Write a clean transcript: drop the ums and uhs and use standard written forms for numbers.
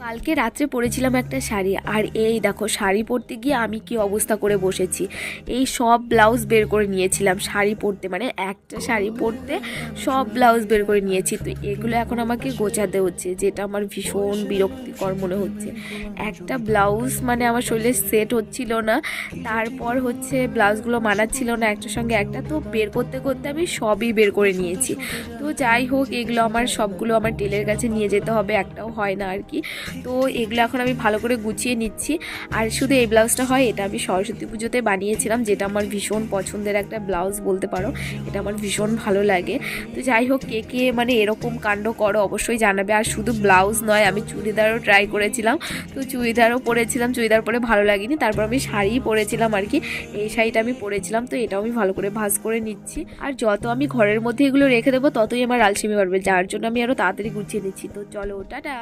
কালকে রাত্রে পরেছিলাম একটা শাড়ি, আর এই দেখো শাড়ি পরতে গিয়ে আমি কি অবস্থা করে বসেছি। এই সব ব্লাউজ বের করে নিয়েছিলাম শাড়ি পরতে, মানে একটা শাড়ি পরতে সব ব্লাউজ বের করে নিয়েছি। তো এগুলো এখন আমাকে গোছাতে হচ্ছে, যেটা আমার ভীষণ বিরক্তিকর মনে হচ্ছে। একটা ব্লাউজ মানে আমার শরীরে সেট হচ্ছিল না, তারপর হচ্ছে ব্লাউজগুলো মানাচ্ছিল না একটার সঙ্গে একটা, তো বের করতে করতে আমি সবই বের করে নিয়েছি। তো যাই হোক, এগুলো আমার সবগুলো আমার টেলের কাছে নিয়ে যেতে হবে, একটাও হয় না আর কি। তো এগুলো এখন আমি ভালো করে গুছিয়ে নিচ্ছি। আর শুধু এই ব্লাউজটা হয়, এটা আমি সরস্বতী পুজোতে বানিয়েছিলাম, যেটা আমার ভীষণ পছন্দের একটা ব্লাউজ বলতে পারো। এটা আমার ভীষণ ভালো লাগে। তো যাই হোক, কে কে মানে এরকম কাণ্ড করো অবশ্যই জানাবে। আর শুধু ব্লাউজ নয়, আমি চুড়িদারও ট্রাই করেছিলাম। তো চুড়িদারও পরেছিলাম, চুড়িদার পরে ভালো লাগেনি, তারপর আমি শাড়ি পরেছিলাম আর কি। এই শাড়িটা আমি পরেছিলাম, তো এটাও আমি ভালো করে ভাঁজ করে নিচ্ছি। আর যত আমি ঘরের মধ্যে এগুলো রেখে দেবো ততই আমার আলসেমি বাড়বে, যার জন্য আমি আরও তাড়াতাড়ি গুছিয়ে নিচ্ছি। তো চলো, টাটা।